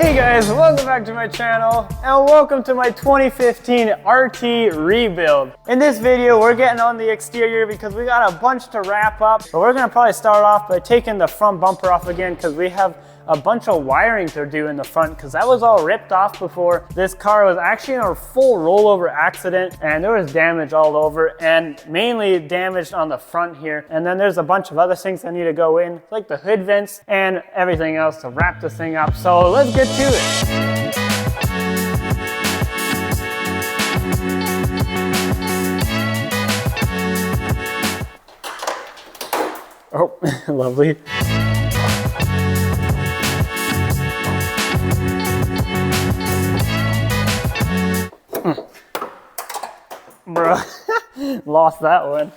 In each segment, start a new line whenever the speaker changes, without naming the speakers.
Hey guys, welcome back to my channel and welcome to my 2015 RT rebuild. In this video, we're getting on the exterior because we got a bunch to wrap up, but we're gonna probably start off by taking the front bumper off again because we have a bunch of wiring to do in the front because that was all ripped off before. This car was actually in a full rollover accident and there was damage all over and mainly damaged on the front here. And then there's a bunch of other things that need to go in, like the hood vents and everything else to wrap this thing up. So let's get to it. Oh, lovely. Bruh, lost that one.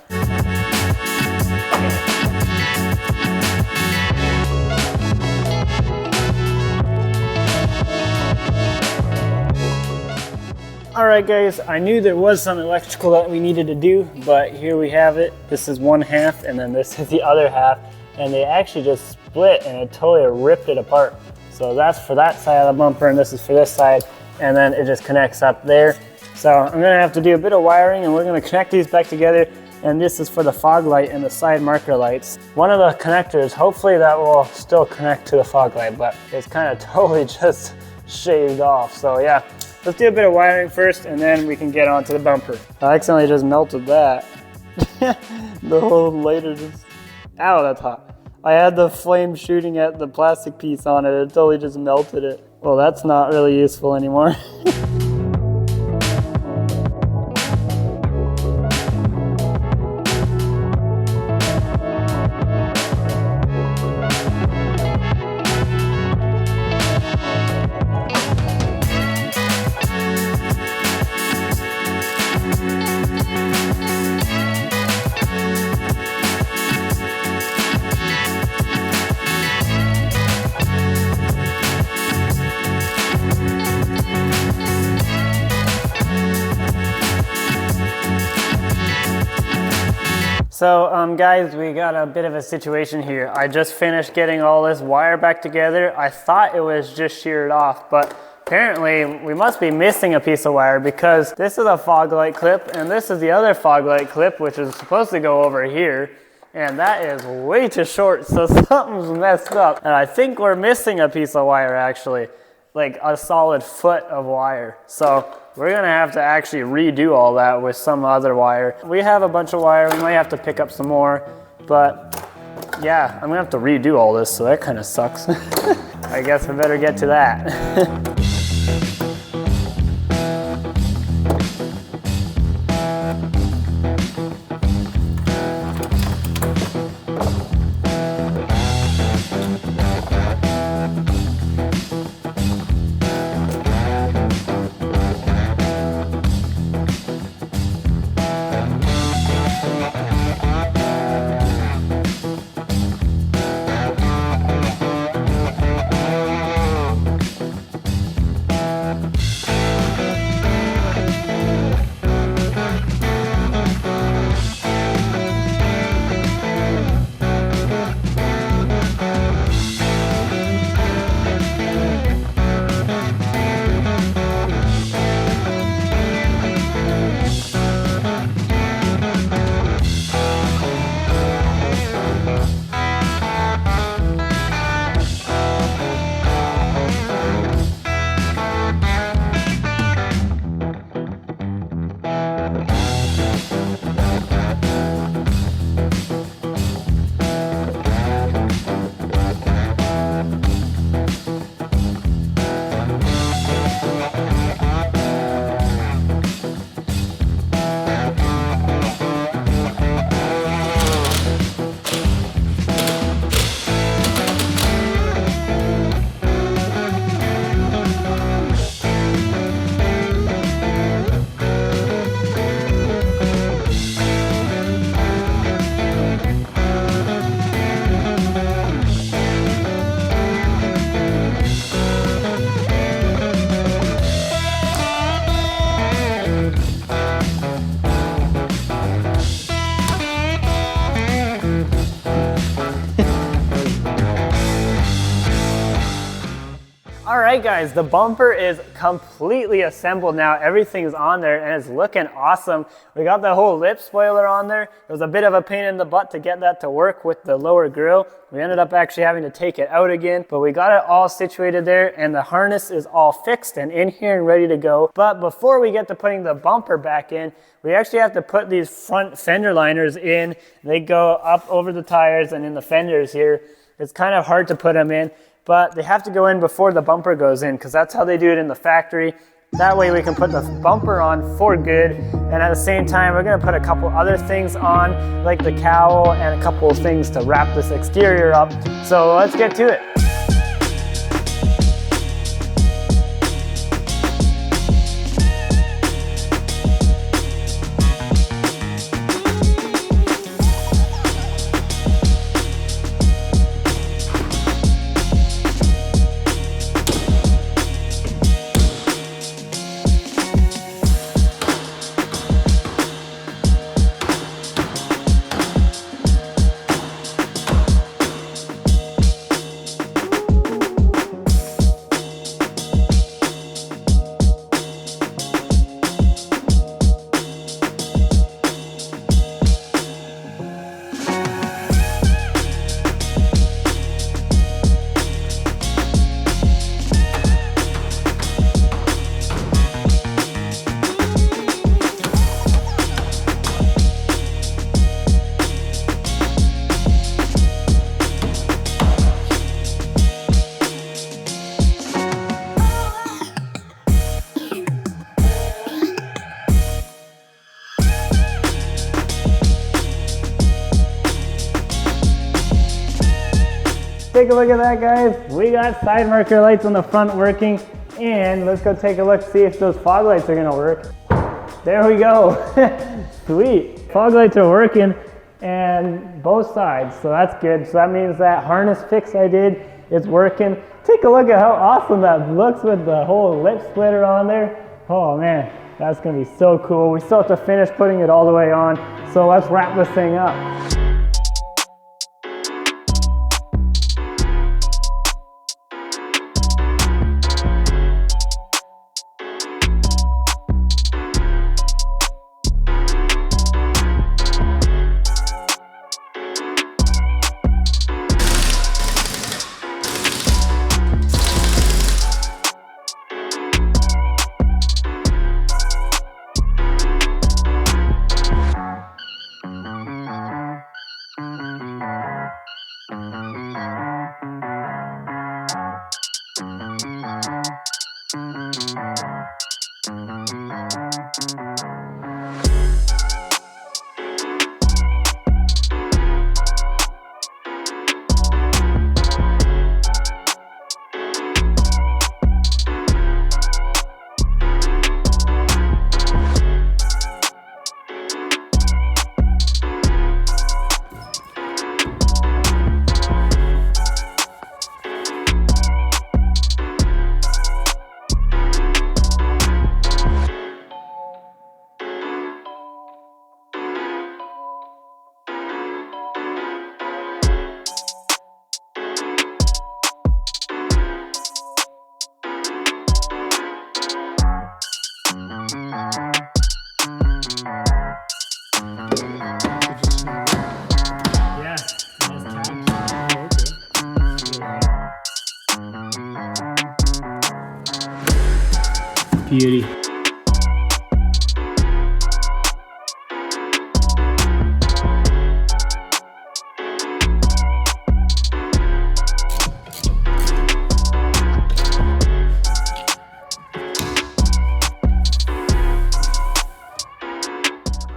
Alright guys, I knew there was some electrical that we needed to do, but here we have it. This is one half and then this is the other half, and they actually just split and it totally ripped it apart. So that's for that side of the bumper and this is for this side, and then it just connects up there. So I'm gonna have to do a bit of wiring and we're gonna connect these back together, and this is for the fog light and the side marker lights. One of the connectors, hopefully that will still connect to the fog light, but it's kind of totally just shaved off. So yeah, let's do a bit of wiring first and then we can get onto the bumper. I accidentally just melted that. The whole lighter just, ow, that's hot. I had the flame shooting at the plastic piece on it, it totally just melted it. Well, that's not really useful anymore. So guys, we got a bit of a situation here. I just finished getting all this wire back together. I thought it was just sheared off, but apparently we must be missing a piece of wire because this is a fog light clip and this is the other fog light clip, which is supposed to go over here. And that is way too short, so something's messed up. And I think we're missing a piece of wire actually, like a solid foot of wire. So we're gonna have to actually redo all that with some other wire. We have a bunch of wire, we might have to pick up some more, but yeah, I'm gonna have to redo all this, so that kind of sucks. I guess we better get to that. All right guys, the bumper is completely assembled now. Everything's on there and it's looking awesome. We got the whole lip spoiler on there. It was a bit of a pain in the butt to get that to work with the lower grille. We ended up actually having to take it out again, but we got it all situated there and the harness is all fixed and in here and ready to go. But before we get to putting the bumper back in, we actually have to put these front fender liners in. They go up over the tires and in the fenders here. It's kind of hard to put them in, but they have to go in before the bumper goes in because that's how they do it in the factory. That way we can put the bumper on for good, and at the same time we're going to put a couple other things on, like the cowl and a couple of things to wrap this exterior up. So let's get to it. Take a look at that, guys. We got side marker lights on the front working, and let's go take a look, see if those fog lights are gonna work. There we go. Sweet. Fog lights are working and both sides, so that's good. So that means that harness fix I did is working. Take a look at how awesome that looks with the whole lip splitter on there. Oh man, that's gonna be so cool. We still have to finish putting it all the way on, so let's wrap this thing up. Beauty.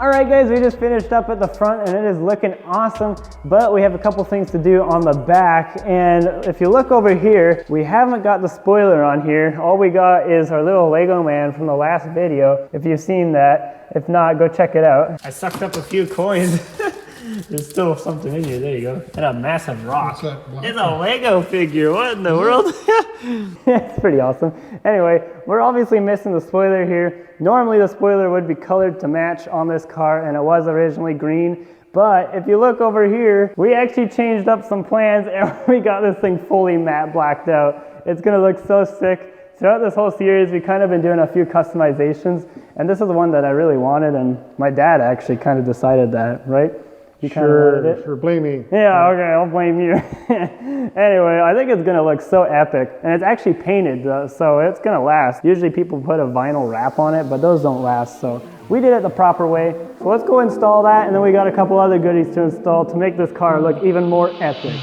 Alright guys, we just finished up at the front and it is looking awesome, but we have a couple things to do on the back. And if you look over here, we haven't got the spoiler on here. All we got is our little Lego man from the last video, if you've seen that. If not, go check it out. I sucked up a few coins. There's still something in here, there you go. And a massive rock. It's a Lego figure, what in the world? It's pretty awesome. Anyway, we're obviously missing the spoiler here. Normally the spoiler would be colored to match on this car, and it was originally green, But if you look over here, we actually changed up some plans and we got this thing fully matte blacked out. It's gonna look so sick. Throughout this whole series, we've kind of been doing a few customizations, and this is the one that I really wanted, and my dad actually kind of decided that, right?
Sure, blame me.
Yeah, okay, I'll blame you. Anyway, I think it's gonna look so epic, and it's actually painted, so it's gonna last. Usually people put a vinyl wrap on it, but those don't last, so we did it the proper way. So let's go install that, and then we got a couple other goodies to install to make this car look even more epic.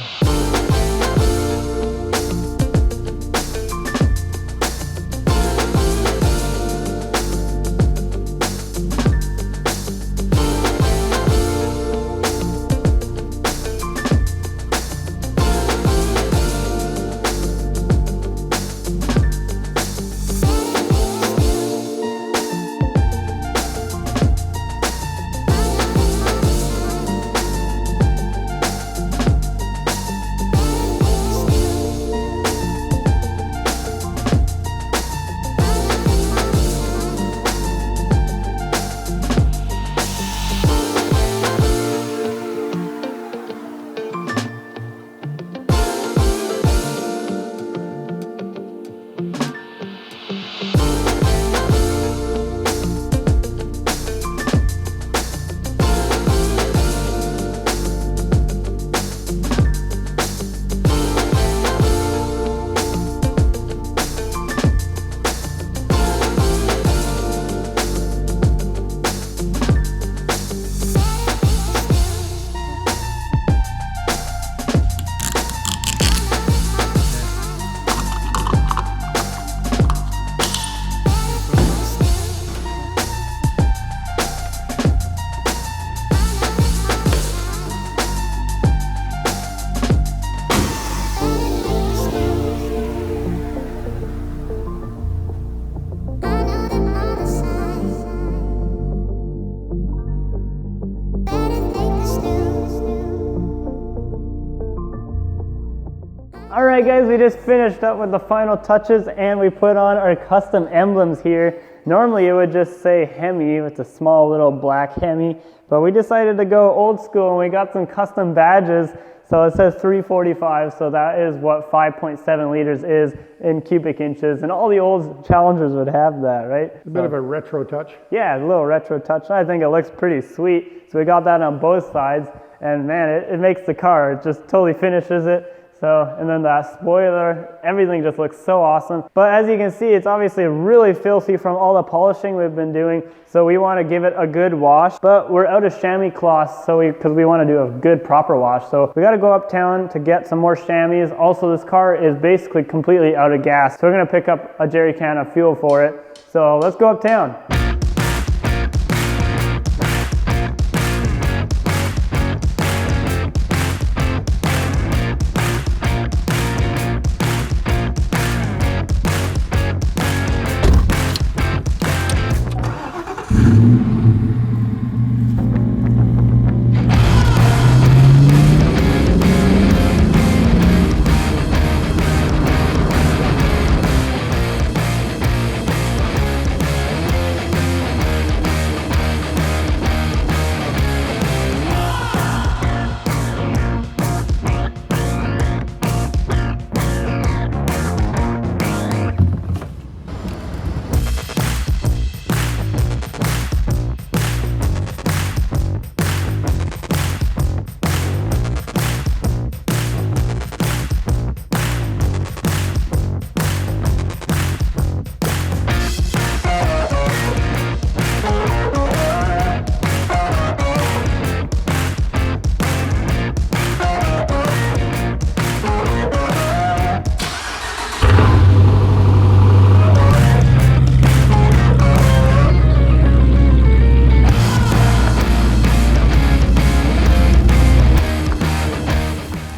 Alright guys, we just finished up with the final touches and we put on our custom emblems here. Normally it would just say Hemi with a small little black Hemi, but we decided to go old school and we got some custom badges. So it says 345, so that is what 5.7 liters is in cubic inches, and all the old Challengers would have that, right?
A bit of a retro touch.
Yeah, a little retro touch. I think it looks pretty sweet. So we got that on both sides, and man, it makes the car, it just totally finishes it. So, and then that spoiler, everything just looks so awesome. But as you can see, it's obviously really filthy from all the polishing we've been doing. So we want to give it a good wash, but we're out of chamois cloths, so because we want to do a good proper wash. So we got to go uptown to get some more chamois. Also, this car is basically completely out of gas. So we're going to pick up a jerry can of fuel for it. So let's go uptown.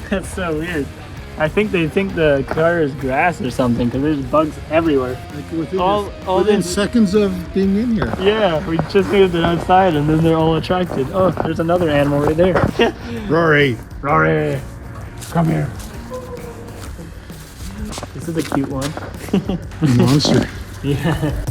That's so weird. I think they think the car is grass or something because there's bugs everywhere.
Like within seconds of being in here.
Yeah, we just moved it outside and then they're all attracted. Oh, there's another animal right there.
Rory.
Rory, come here. This is a cute one.
Monster.
Yeah.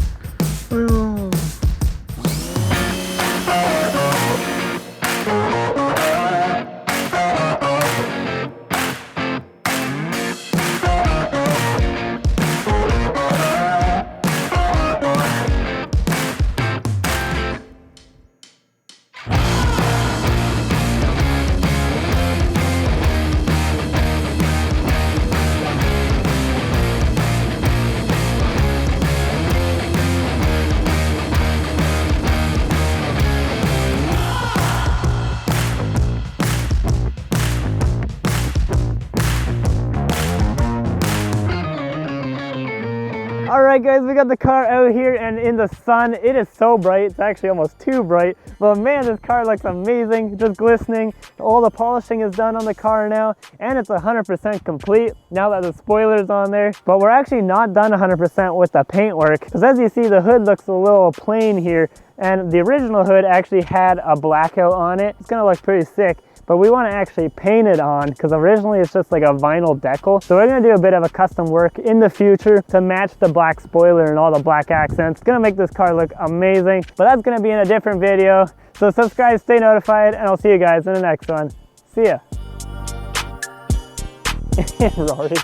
All right, guys, we got the car out here and in the sun. It is so bright. It's actually almost too bright. But man, this car looks amazing, just glistening. All the polishing is done on the car now, and it's 100% complete now that the spoiler's on there. But we're actually not done 100% with the paintwork, because as you see, the hood looks a little plain here, and the original hood actually had a blackout on it. It's gonna look pretty sick. But we want to actually paint it on, because originally it's just like a vinyl decal. So we're going to do a bit of a custom work in the future to match the black spoiler and all the black accents. It's going to make this car look amazing, but that's going to be in a different video. So subscribe, stay notified, and I'll see you guys in the next one. See ya. Rory.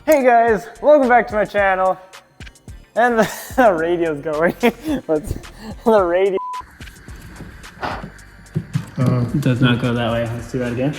Hey guys, welcome back to my channel. And the radio's going. What's the radio? It does not go that way. Let's do that again.